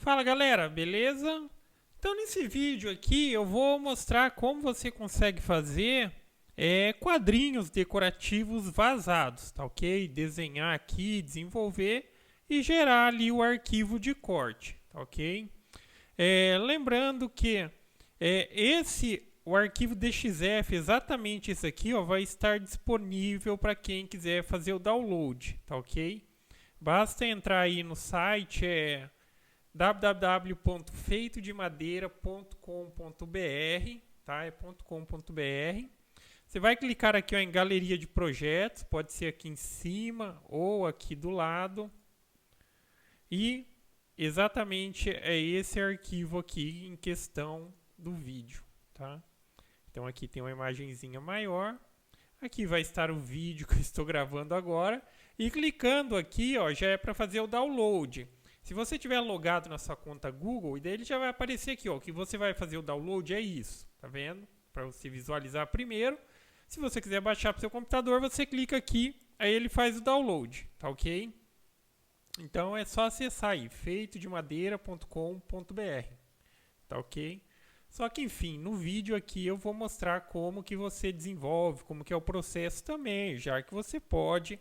Fala galera, beleza? Então nesse vídeo aqui eu vou mostrar como você consegue fazer quadrinhos decorativos vazados, tá ok? Desenhar aqui, desenvolver e gerar ali o arquivo de corte, tá ok? Lembrando que o arquivo DXF, exatamente esse aqui, ó, vai estar disponível para quem quiser fazer o download, tá ok? Basta entrar aí no site, www.feitodemadeira.com.br, tá? É .com.br. Você vai clicar aqui ó, em galeria de projetos, pode ser aqui em cima ou aqui do lado. E exatamente é esse arquivo aqui em questão do vídeo, tá? Então aqui tem uma imagenzinha maior. Aqui vai estar o vídeo que eu estou gravando agora. E clicando aqui, ó, já é para fazer o download. Se você tiver logado na sua conta Google, e daí ele já vai aparecer aqui, ó, o que você vai fazer o download é isso, tá vendo? Para você visualizar primeiro. Se você quiser baixar para o seu computador, você clica aqui, aí ele faz o download, tá ok? Então é só acessar aí, feitodemadeira.com.br, tá ok? Só que enfim, no vídeo aqui eu vou mostrar como que você desenvolve, como que é o processo também, já que você pode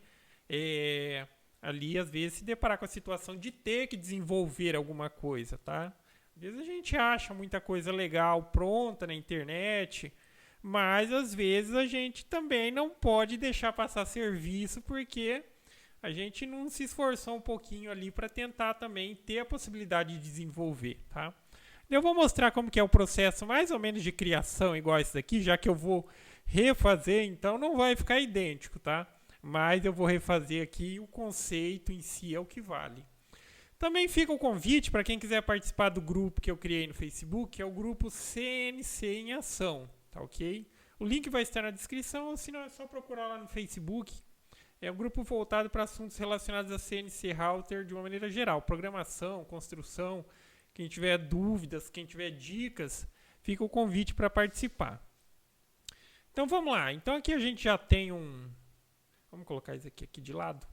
ali às vezes se deparar com a situação de ter que desenvolver alguma coisa, tá? Às vezes a gente acha muita coisa legal pronta na internet, mas às vezes a gente também não pode deixar passar serviço porque a gente não se esforçou um pouquinho ali para tentar também ter a possibilidade de desenvolver, tá? Eu vou mostrar como que é o processo mais ou menos de criação igual esse daqui, já que eu vou refazer, então não vai ficar idêntico, tá? Mas eu vou refazer aqui, o conceito em si é o que vale. Também fica o convite para quem quiser participar do grupo que eu criei no Facebook, que é o grupo CNC em Ação, tá ok? O link vai estar na descrição, ou se não é só procurar lá no Facebook. É um grupo voltado para assuntos relacionados a CNC Router de uma maneira geral, programação, construção. Quem tiver dúvidas, quem tiver dicas, fica o convite para participar. Então vamos lá, então aqui a gente já tem vamos colocar isso aqui de lado.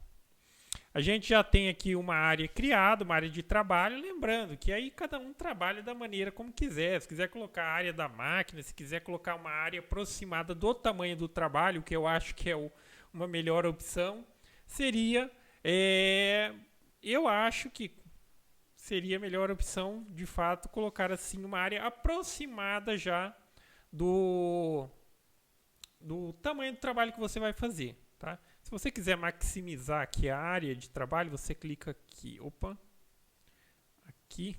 A gente já tem aqui uma área criada, uma área de trabalho. Lembrando que aí cada um trabalha da maneira como quiser. Se quiser colocar a área da máquina, se quiser colocar uma área aproximada do tamanho do trabalho, que eu acho que é uma melhor opção, seria... eu acho que seria a melhor opção, de fato, colocar assim uma área aproximada já do tamanho do trabalho que você vai fazer. Tá? Se você quiser maximizar aqui a área de trabalho, você clica aqui. Opa! Aqui.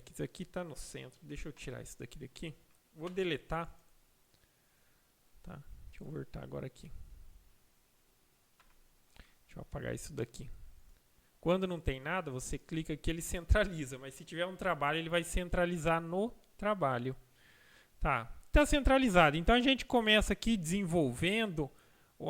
Que isso aqui está no centro. Deixa eu tirar isso daqui. Vou deletar. Tá? Deixa eu voltar agora aqui. Deixa eu apagar isso daqui. Quando não tem nada, você clica aqui, ele centraliza. Mas se tiver um trabalho, ele vai centralizar no trabalho. Tá? Está centralizado. Então a gente começa aqui desenvolvendo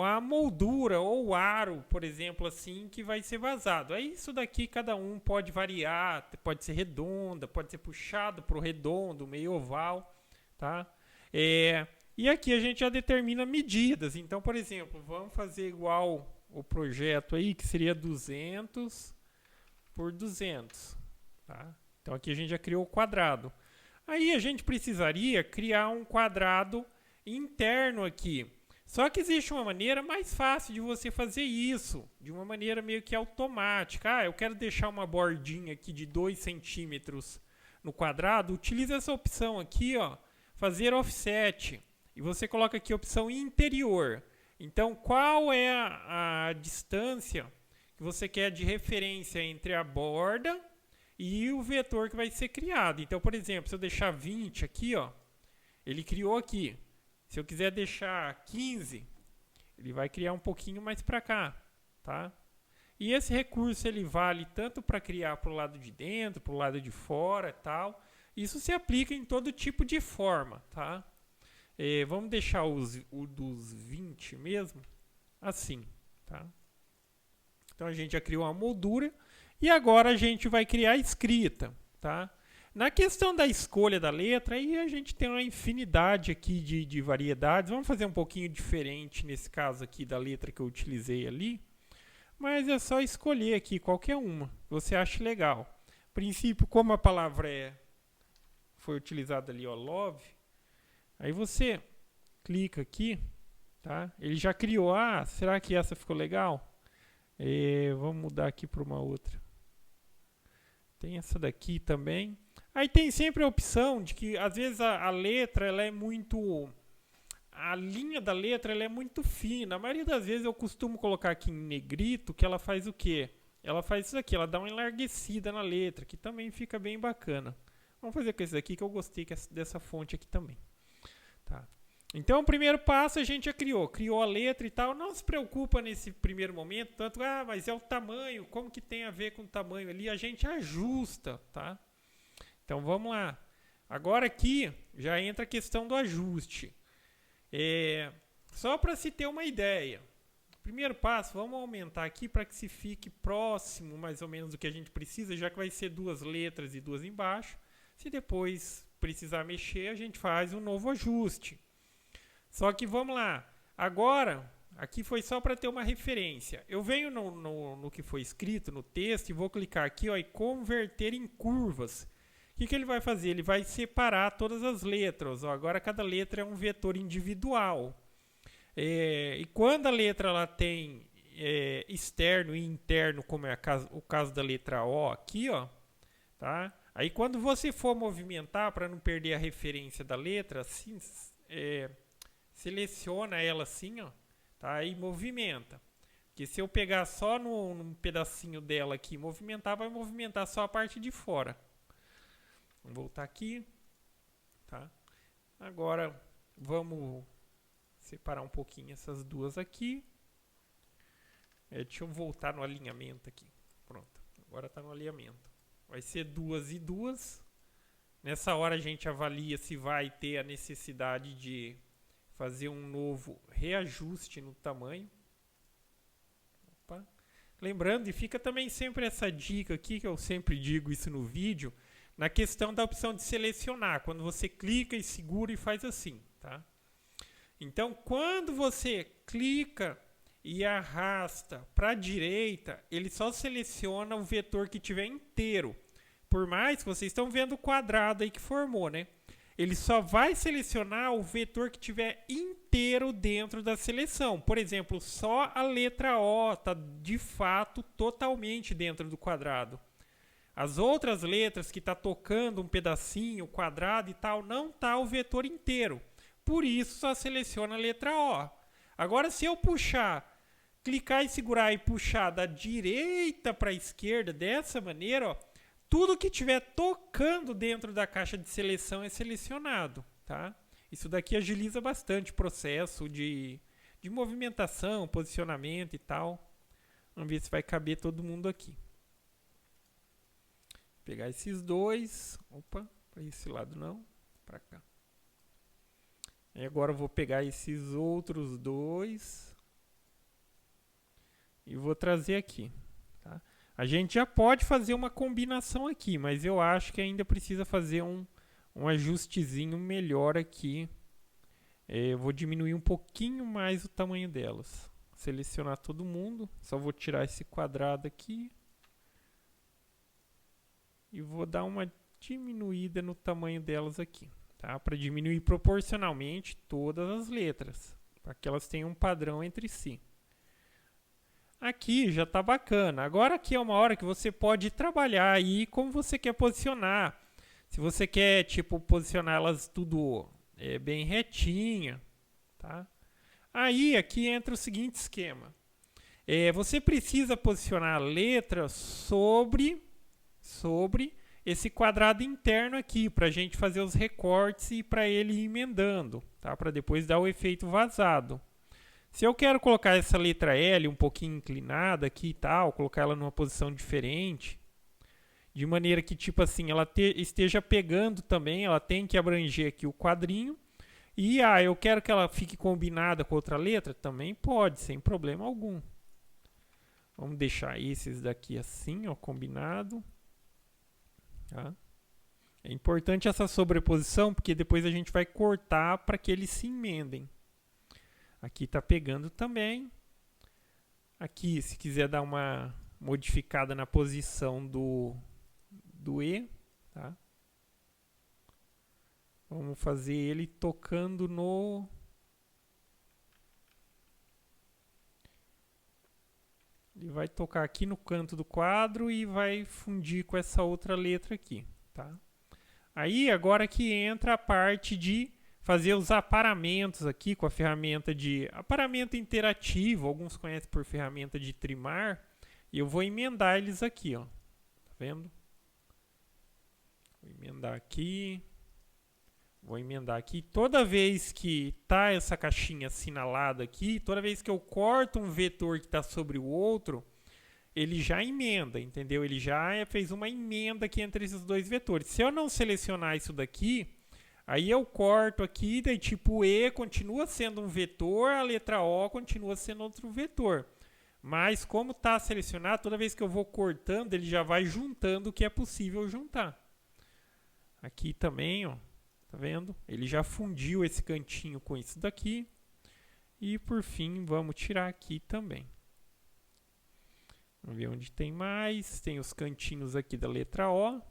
a moldura ou o aro, por exemplo, assim, que vai ser vazado. Aí isso daqui cada um pode variar, pode ser redonda, pode ser puxado para o redondo, meio oval, tá? E aqui a gente já determina medidas. Então, por exemplo, vamos fazer igual o projeto aí, que seria 200 por 200, tá? Então aqui a gente já criou o quadrado. Aí a gente precisaria criar um quadrado interno aqui. Só que existe uma maneira mais fácil de você fazer isso, de uma maneira meio que automática. Eu quero deixar uma bordinha aqui de 2 centímetros no quadrado. Utilize essa opção aqui, ó, fazer offset. E você coloca aqui a opção interior. Então, qual é a distância que você quer de referência entre a borda e o vetor que vai ser criado? Então, por exemplo, se eu deixar 20 aqui, ó, ele criou aqui. Se eu quiser deixar 15, ele vai criar um pouquinho mais para cá, tá? E esse recurso ele vale tanto para criar para o lado de dentro, para o lado de fora, tal. Isso se aplica em todo tipo de forma, tá? Vamos deixar o dos 20 mesmo, assim, tá? Então a gente já criou uma moldura e agora a gente vai criar a escrita, tá? Na questão da escolha da letra, aí a gente tem uma infinidade aqui de variedades. Vamos fazer um pouquinho diferente nesse caso aqui da letra que eu utilizei ali. Mas é só escolher aqui qualquer uma que você ache legal. princípio, como a palavra foi utilizada ali, ó, love, aí você clica aqui, tá? Ele já criou. Ah, será que essa ficou legal? Vamos mudar aqui para uma outra. Tem essa daqui também. Aí tem sempre a opção de que às vezes a letra ela é muito... A linha da letra ela é muito fina. A maioria das vezes eu costumo colocar aqui em negrito, que ela faz o quê? Ela faz isso aqui, ela dá uma enlarguecida na letra, que também fica bem bacana. Vamos fazer com esse daqui, que eu gostei dessa fonte aqui também. Tá. Então, o primeiro passo a gente já criou a letra e tal. Não se preocupa nesse primeiro momento, tanto, mas é o tamanho, como que tem a ver com o tamanho ali? A gente ajusta, tá? Então, vamos lá. Agora aqui já entra a questão do ajuste. Só para se ter uma ideia. Primeiro passo, vamos aumentar aqui para que se fique próximo, mais ou menos, do que a gente precisa, já que vai ser 2 letras e 2 embaixo. Se depois precisar mexer, a gente faz um novo ajuste. Só que vamos lá. Agora, aqui foi só para ter uma referência. Eu venho no que foi escrito, no texto, e vou clicar aqui, ó, e converter em curvas. O que ele vai fazer? Ele vai separar todas as letras. Ó, agora cada letra é um vetor individual. E quando a letra ela tem externo e interno, como é o caso da letra O aqui, ó, tá? Aí quando você for movimentar, para não perder a referência da letra, assim, seleciona ela assim, ó, tá? E movimenta. Porque se eu pegar só num pedacinho dela aqui e movimentar, vai movimentar só a parte de fora. Vamos voltar aqui, tá? Agora vamos separar um pouquinho essas duas aqui. Deixa eu voltar no alinhamento aqui. Pronto, agora está no alinhamento. Vai ser 2 e 2. Nessa hora a gente avalia se vai ter a necessidade de fazer um novo reajuste no tamanho. Opa. Lembrando, e fica também sempre essa dica aqui, que eu sempre digo isso no vídeo, na questão da opção de selecionar. Quando você clica e segura e faz assim, tá? Então, quando você clica e arrasta para a direita, ele só seleciona o vetor que tiver inteiro. Por mais que vocês estão vendo o quadrado aí que formou, né? Ele só vai selecionar o vetor que tiver inteiro dentro da seleção. Por exemplo, só a letra O está de fato totalmente dentro do quadrado. As outras letras que está tocando um pedacinho, quadrado e tal, não está o vetor inteiro. Por isso, só seleciona a letra O. Agora, se eu clicar e segurar e puxar da direita para a esquerda, dessa maneira, ó, tudo que estiver tocando dentro da caixa de seleção é selecionado. Tá? Isso daqui agiliza bastante o processo de movimentação, posicionamento e tal. Vamos ver se vai caber todo mundo aqui. Vou pegar esses dois. Opa, para esse lado não, para cá. E agora eu vou pegar esses outros dois e vou trazer aqui. Tá? A gente já pode fazer uma combinação aqui, mas eu acho que ainda precisa fazer um ajustezinho melhor aqui. Eu vou diminuir um pouquinho mais o tamanho delas. Selecionar todo mundo, só vou tirar esse quadrado aqui. E vou dar uma diminuída no tamanho delas aqui. Tá? Para diminuir proporcionalmente todas as letras, para que elas tenham um padrão entre si. Aqui já está bacana. Agora aqui é uma hora que você pode trabalhar aí como você quer posicionar. Se você quer tipo posicionar elas tudo bem retinha, tá? Aí aqui entra o seguinte esquema. Você precisa posicionar a letra sobre esse quadrado interno aqui, para a gente fazer os recortes e para ele ir emendando, tá? Para depois dar o efeito vazado. Se eu quero colocar essa letra L um pouquinho inclinada aqui e tal, colocar ela numa posição diferente, de maneira que, tipo assim, ela esteja pegando também, ela tem que abranger aqui o quadrinho. E eu quero que ela fique combinada com outra letra, também pode, sem problema algum. Vamos deixar esses daqui assim, ó, combinado. Tá? É importante essa sobreposição, porque depois a gente vai cortar para que eles se emendem. Aqui está pegando também. Aqui, se quiser dar uma modificada na posição do E, tá? Vamos fazer ele tocando no... Ele vai tocar aqui no canto do quadro e vai fundir com essa outra letra aqui, tá? Aí, agora que entra a parte de fazer os aparamentos aqui com a ferramenta de aparamento interativo, alguns conhecem por ferramenta de trimar, e eu vou emendar eles aqui, ó. Tá vendo? Vou emendar aqui. Vou emendar aqui. Toda vez que tá essa caixinha assinalada aqui, toda vez que eu corto um vetor que está sobre o outro, ele já emenda, entendeu? Ele já fez uma emenda aqui entre esses dois vetores. Se eu não selecionar isso daqui, aí eu corto aqui, daí tipo E continua sendo um vetor, a letra O continua sendo outro vetor. Mas como está selecionado, toda vez que eu vou cortando, ele já vai juntando o que é possível juntar. Aqui também, ó. Tá vendo? Ele já fundiu esse cantinho com isso daqui. E por fim, vamos tirar aqui também. Vamos ver onde tem mais. Tem os cantinhos aqui da letra O.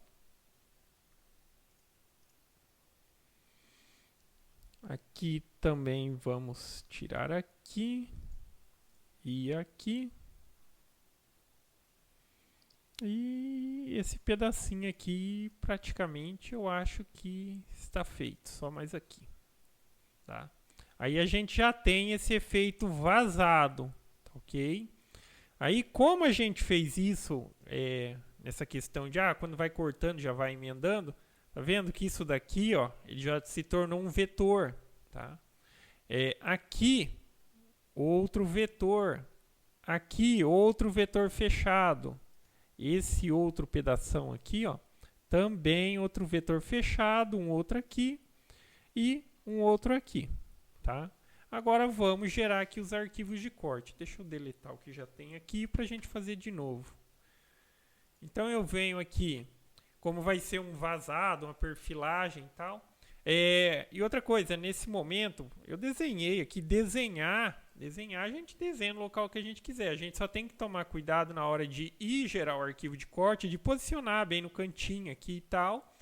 Aqui também vamos tirar aqui. E aqui. E esse pedacinho aqui, praticamente, eu acho que está feito. Só mais aqui. Tá? Aí a gente já tem esse efeito vazado. Ok? Aí, como a gente fez isso, nessa questão de, quando vai cortando, já vai emendando, tá vendo que isso daqui, ó, ele já se tornou um vetor. Tá? Aqui, outro vetor. Aqui, outro vetor fechado. Esse outro pedação aqui, ó, também outro vetor fechado, um outro aqui e um outro aqui, tá? Agora vamos gerar aqui os arquivos de corte. Deixa eu deletar o que já tem aqui para a gente fazer de novo. Então eu venho aqui, como vai ser um vazado, uma perfilagem e tal. E outra coisa, nesse momento, eu desenhei aqui, desenhar a gente desenha no local que a gente quiser. A gente só tem que tomar cuidado na hora de ir gerar o arquivo de corte, de posicionar bem no cantinho aqui e tal.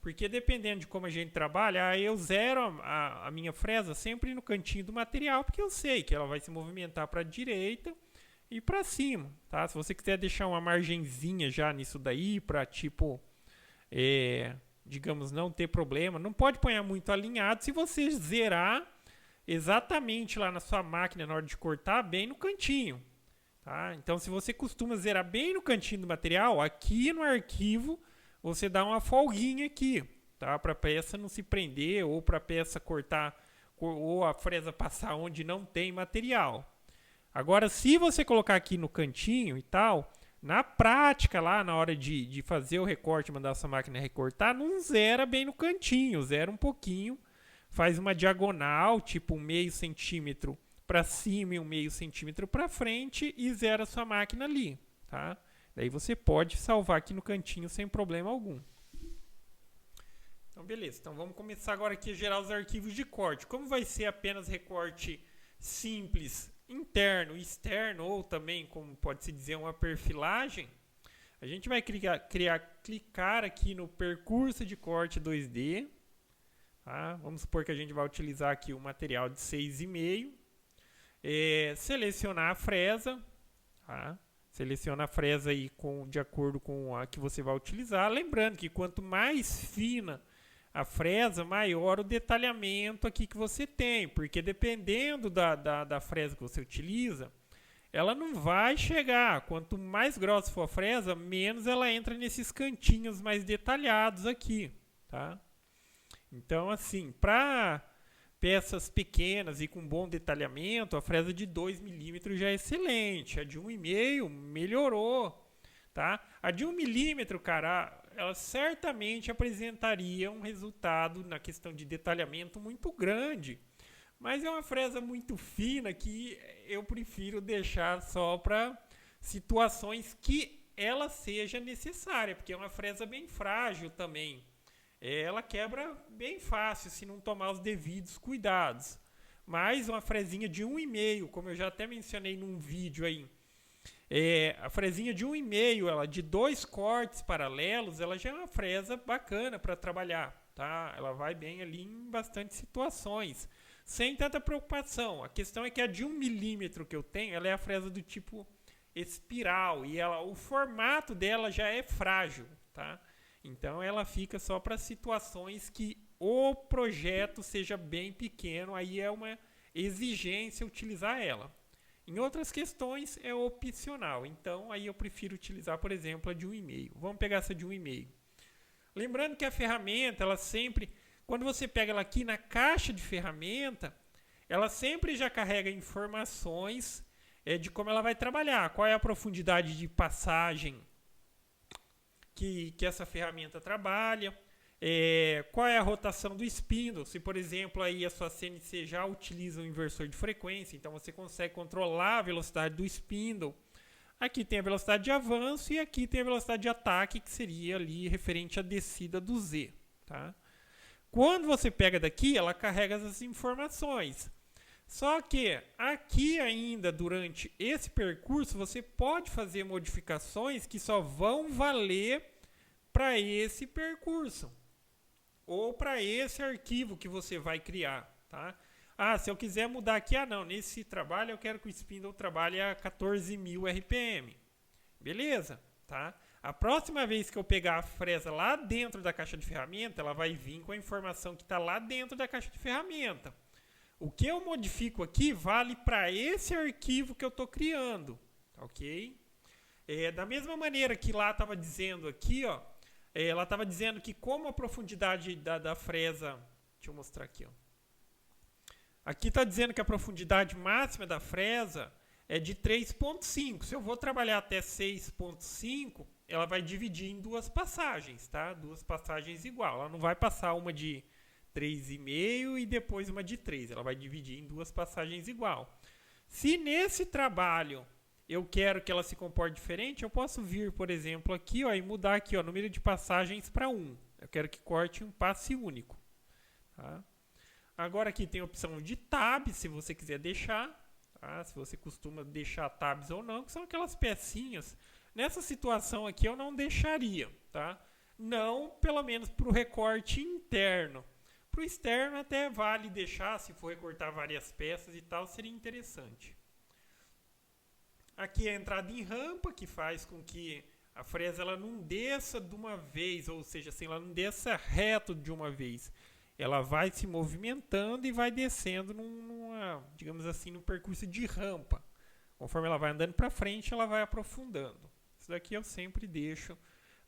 Porque dependendo de como a gente trabalha, aí eu zero a minha fresa sempre no cantinho do material, porque eu sei que ela vai se movimentar para a direita e para cima, tá? Se você quiser deixar uma margenzinha já nisso daí, para tipo, digamos, não ter problema, não pode pôr muito alinhado se você zerar exatamente lá na sua máquina na hora de cortar, bem no cantinho. Tá? Então, se você costuma zerar bem no cantinho do material, aqui no arquivo, você dá uma folguinha aqui, tá? Para a peça não se prender, ou para a peça cortar, ou a fresa passar onde não tem material. Agora, se você colocar aqui no cantinho e tal, na prática, lá na hora de fazer o recorte, mandar a sua máquina recortar, não zera bem no cantinho, zera um pouquinho, faz uma diagonal, tipo 0,5 centímetro para cima e 0,5 centímetro para frente e zera a sua máquina ali, tá? Daí você pode salvar aqui no cantinho sem problema algum. Então, beleza. Então, vamos começar agora aqui a gerar os arquivos de corte. Como vai ser apenas recorte simples, interno e externo, ou também, como pode-se dizer, uma perfilagem, a gente vai clicar aqui no percurso de corte 2D. Tá? Vamos supor que a gente vai utilizar aqui o material de 6,5. Selecionar a fresa. Tá? Seleciona a fresa aí de acordo com a que você vai utilizar. Lembrando que quanto mais fina a fresa, maior o detalhamento aqui que você tem. Porque dependendo da fresa que você utiliza, ela não vai chegar. Quanto mais grossa for a fresa, menos ela entra nesses cantinhos mais detalhados aqui. Tá? Então, assim, para peças pequenas e com bom detalhamento, a fresa de 2 milímetros já é excelente. A de 1,5 melhorou, tá? A de 1 milímetro, cara, ela certamente apresentaria um resultado na questão de detalhamento muito grande. Mas é uma fresa muito fina que eu prefiro deixar só para situações que ela seja necessária, porque é uma fresa bem frágil também. Ela quebra bem fácil se não tomar os devidos cuidados. Mas uma fresinha de 1,5, como eu já até mencionei num vídeo aí, A fresinha de 1,5, ela de 2 cortes paralelos, ela já é uma fresa bacana para trabalhar, tá? Ela vai bem ali em bastante situações, sem tanta preocupação. A questão é que a de 1 milímetro que eu tenho, ela é a fresa do tipo espiral e o formato dela já é frágil, tá? Então ela fica só para situações que o projeto seja bem pequeno, aí é uma exigência utilizar ela. Em outras questões é opcional, então aí eu prefiro utilizar, por exemplo, a de 1,5. Vamos pegar essa de 1,5. Lembrando que a ferramenta, ela sempre, quando você pega ela aqui na caixa de ferramenta, ela sempre já carrega informações de como ela vai trabalhar, qual é a profundidade de passagem que essa ferramenta trabalha, qual é a rotação do spindle, se por exemplo aí a sua CNC já utiliza um inversor de frequência, então você consegue controlar a velocidade do spindle. Aqui tem a velocidade de avanço e aqui tem a velocidade de ataque, que seria ali referente à descida do Z. Tá? Quando você pega daqui, ela carrega essas informações. Só que aqui ainda, durante esse percurso, você pode fazer modificações que só vão valer para esse percurso ou para esse arquivo que você vai criar, tá? Se eu quiser mudar aqui, não, nesse trabalho eu quero que o spindle trabalhe a 14.000 RPM. Beleza, tá? A próxima vez que eu pegar a fresa lá dentro da caixa de ferramenta, ela vai vir com a informação que está lá dentro da caixa de ferramenta. O que eu modifico aqui vale para esse arquivo que eu estou criando, ok? Da mesma maneira que lá estava dizendo aqui, ó, ela estava dizendo que como a profundidade da fresa... Deixa eu mostrar aqui. Ó. Aqui está dizendo que a profundidade máxima da fresa é de 3,5. Se eu vou trabalhar até 6,5, ela vai dividir em duas passagens, tá? Duas passagens igual. Ela não vai passar uma de 3,5 e depois uma de 3. Ela vai dividir em duas passagens igual. Se nesse trabalho eu quero que ela se comporte diferente, eu posso vir, por exemplo, aqui ó, e mudar aqui o número de passagens para 1. Eu quero que corte um passe único. Tá? Agora aqui tem a opção de tab, se você quiser deixar. Tá? Se você costuma deixar tabs ou não, que são aquelas pecinhas. Nessa situação aqui eu não deixaria. Tá? Não, pelo menos para o recorte interno. Para o externo até vale deixar, se for recortar várias peças e tal, seria interessante. Aqui é a entrada em rampa, que faz com que a fresa ela não desça de uma vez, ou seja, assim, ela não desça reto de uma vez. Ela vai se movimentando e vai descendo digamos assim, num percurso de rampa. Conforme ela vai andando para frente, ela vai aprofundando. Isso daqui eu sempre deixo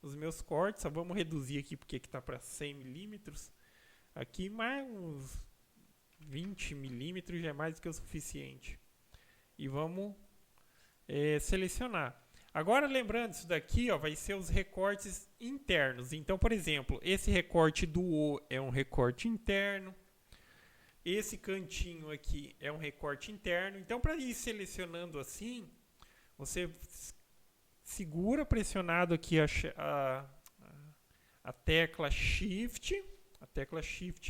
nos meus cortes. Só vamos reduzir aqui porque está para 100 milímetros. Aqui mais uns 20 milímetros já é mais do que o suficiente. E vamos selecionar. Agora lembrando, isso daqui ó, vai ser os recortes internos. Então, por exemplo, esse recorte do O é um recorte interno. Esse cantinho aqui é um recorte interno. Então, para ir selecionando assim, você segura pressionado aqui a tecla Shift,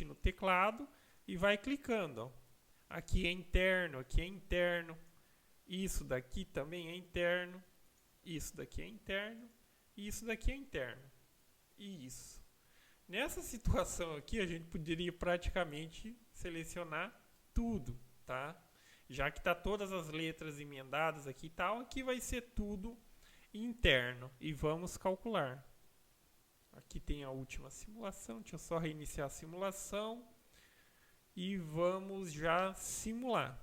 no teclado e vai clicando. Ó. Aqui é interno, aqui é interno. Isso daqui também é interno. Isso daqui é interno. E isso daqui é interno. Isso. Nessa situação aqui, a gente poderia praticamente selecionar tudo, tá? Já que tá todas as letras emendadas aqui e tal, aqui vai ser tudo interno. E vamos calcular. Aqui tem a última simulação. Deixa eu só reiniciar a simulação. E vamos já simular.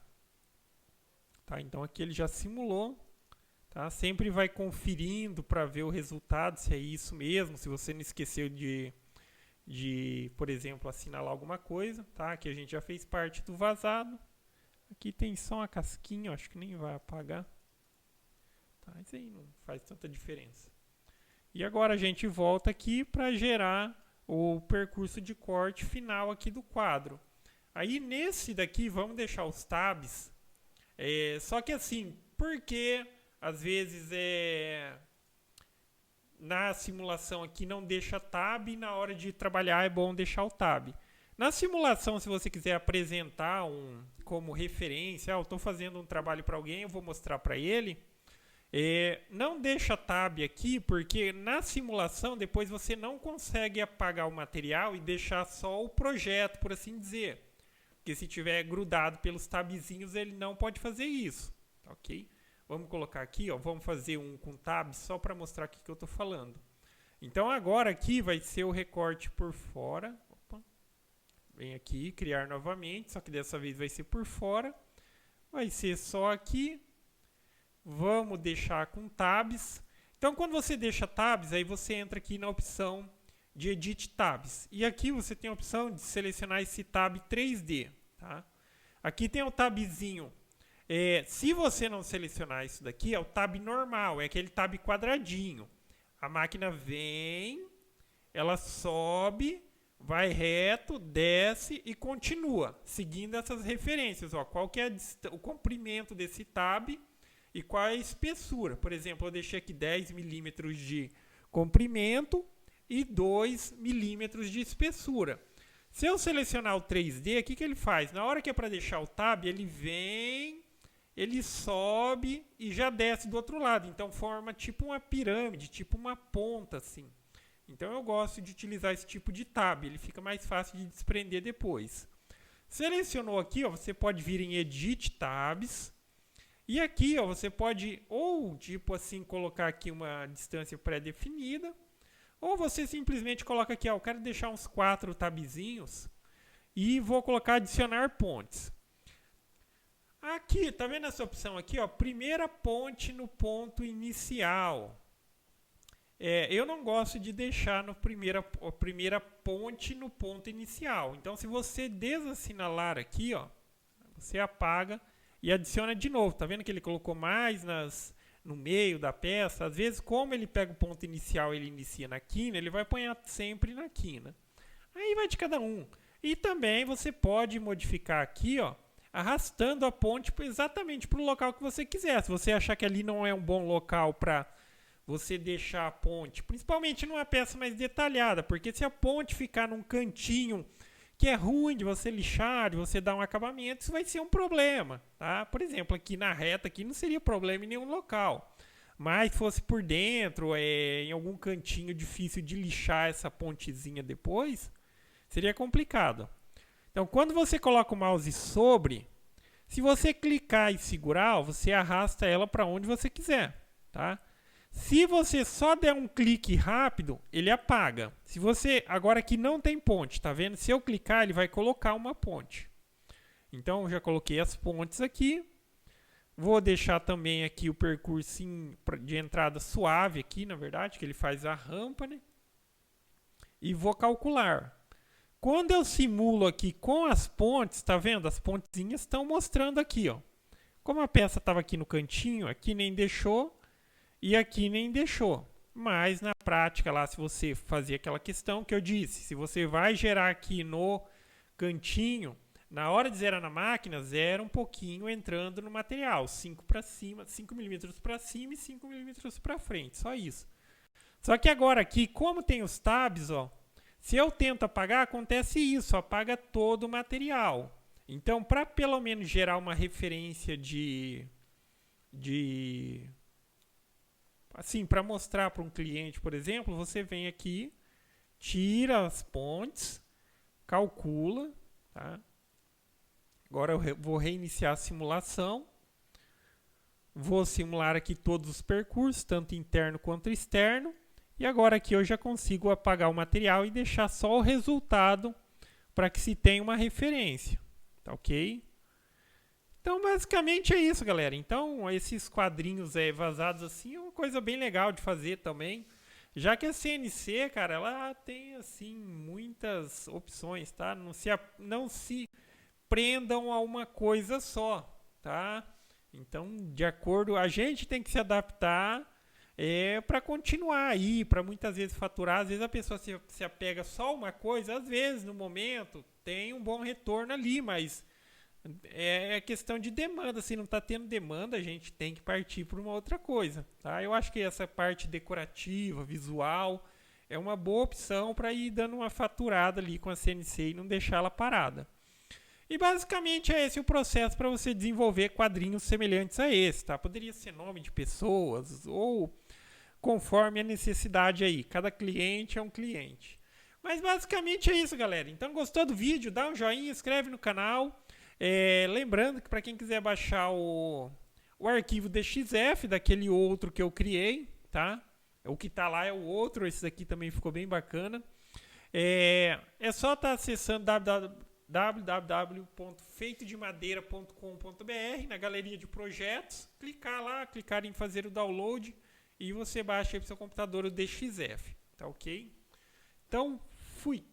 Tá? Então aqui ele já simulou. Tá? Sempre vai conferindo para ver o resultado, se é isso mesmo. Se você não esqueceu de por exemplo, assinalar alguma coisa. Tá? Aqui a gente já fez parte do vazado. Aqui tem só uma casquinha, acho que nem vai apagar. Tá? Isso aí não faz tanta diferença. E agora a gente volta aqui para gerar o percurso de corte final aqui do quadro. Aí nesse daqui vamos deixar os tabs. Só que assim, porque às vezes na simulação aqui não deixa tab e na hora de trabalhar é bom deixar o tab. Na simulação, se você quiser apresentar como referência, eu estou fazendo um trabalho para alguém, eu vou mostrar para ele, Não deixa tab aqui, porque na simulação depois você não consegue apagar o material e deixar só o projeto, por assim dizer. Porque se tiver grudado pelos tabzinhos, ele não pode fazer isso. Ok? Vamos colocar aqui, ó, vamos fazer um com tab só para mostrar o que eu estou falando. Então agora aqui vai ser o recorte por fora. Opa. Vem aqui, criar novamente, só que dessa vez vai ser por fora. Vai ser só aqui. Vamos deixar com tabs. Então quando você deixa tabs, aí você entra aqui na opção de Edit Tabs. E aqui você tem a opção de selecionar esse tab 3D. Tá? Aqui tem o tabzinho. Se você não selecionar isso daqui, é o tab normal, é aquele tab quadradinho. A máquina vem, ela sobe, vai reto, desce e continua, seguindo essas referências. Ó, qual que é o comprimento desse tab e qual é a espessura. Por exemplo, eu deixei aqui 10 milímetros de comprimento e 2 milímetros de espessura. Se eu selecionar o 3D, o que ele faz? Na hora que é para deixar o tab, ele vem, ele sobe e já desce do outro lado. Então forma tipo uma pirâmide, tipo uma ponta assim. Então eu gosto de utilizar esse tipo de tab, ele fica mais fácil de desprender depois. Selecionou aqui, ó, você pode vir em Edit Tabs. E aqui, ó, você pode ou tipo assim colocar aqui uma distância pré-definida, ou você simplesmente coloca aqui, ó, eu quero deixar uns 4 tabzinhos e vou colocar adicionar pontes. Aqui, tá vendo essa opção aqui, ó, primeira ponte no ponto inicial. Eu não gosto de deixar a primeira ponte no ponto inicial. Então, se você desassinalar aqui, ó, você apaga e adiciona de novo. Tá vendo que ele colocou mais no meio da peça? Às vezes, como ele pega o ponto inicial e ele inicia na quina, ele vai apanhar sempre na quina. Aí vai de cada um. E também você pode modificar aqui, ó, arrastando a ponte exatamente para o local que você quiser. Se você achar que ali não é um bom local para você deixar a ponte, principalmente numa peça mais detalhada, porque se a ponte ficar num cantinho que é ruim de você lixar, de você dar um acabamento, isso vai ser um problema. Tá? Por exemplo, aqui na reta aqui não seria problema em nenhum local. Mas se fosse por dentro, em algum cantinho difícil de lixar essa pontezinha depois, seria complicado. Então, quando você coloca o mouse sobre, se você clicar e segurar, você arrasta ela para onde você quiser, tá? Se você só der um clique rápido, ele apaga. Se você, agora aqui não tem ponte, tá vendo? Se eu clicar, ele vai colocar uma ponte. Então, eu já coloquei as pontes aqui. Vou deixar também aqui o percurso de entrada suave aqui, na verdade, que ele faz a rampa, né? E vou calcular. Quando eu simulo aqui com as pontes, tá vendo? As pontezinhas estão mostrando aqui, ó. Como a peça estava aqui no cantinho, aqui nem deixou e aqui nem deixou. Mas na prática lá, se você fazer aquela questão que eu disse, se você vai gerar aqui no cantinho, na hora de zerar na máquina, zera um pouquinho entrando no material, 5 para cima, 5 milímetros para cima e 5 milímetros para frente, só isso. Só que agora aqui, como tem os tabs, ó, se eu tento apagar, acontece isso, apaga todo o material. Então, para pelo menos gerar uma referência assim, para mostrar para um cliente, por exemplo, você vem aqui, tira as pontes, calcula, tá? Agora eu vou reiniciar a simulação. Vou simular aqui todos os percursos, tanto interno quanto externo. E agora aqui eu já consigo apagar o material e deixar só o resultado para que se tenha uma referência. Tá ok? Então basicamente é isso, galera. Então esses quadrinhos vazados assim é uma coisa bem legal de fazer também. Já que a CNC, cara, ela tem assim muitas opções, tá? Não se prendam a uma coisa só, tá? Então, de acordo, a gente tem que se adaptar para continuar aí, para muitas vezes faturar. Às vezes a pessoa se apega só a uma coisa, às vezes no momento tem um bom retorno ali, mas é questão de demanda. Se não está tendo demanda, a gente tem que partir para uma outra coisa, tá? Eu acho que essa parte decorativa, visual, é uma boa opção para ir dando uma faturada ali com a CNC e não deixar ela parada. E basicamente é esse o processo para você desenvolver quadrinhos semelhantes a esse, tá? Poderia ser nome de pessoas ou conforme a necessidade aí. Cada cliente é um cliente. Mas basicamente é isso, galera. Então, gostou do vídeo? Dá um joinha, inscreve no canal. Lembrando que para quem quiser baixar o arquivo DXF daquele outro que eu criei, tá? O que tá lá é o outro, esse daqui também ficou bem bacana. É só estar acessando www.feitodemadeira.com.br na galeria de projetos, clicar lá, clicar em fazer o download e você baixa aí para o seu computador o DXF, tá ok? Então, fui!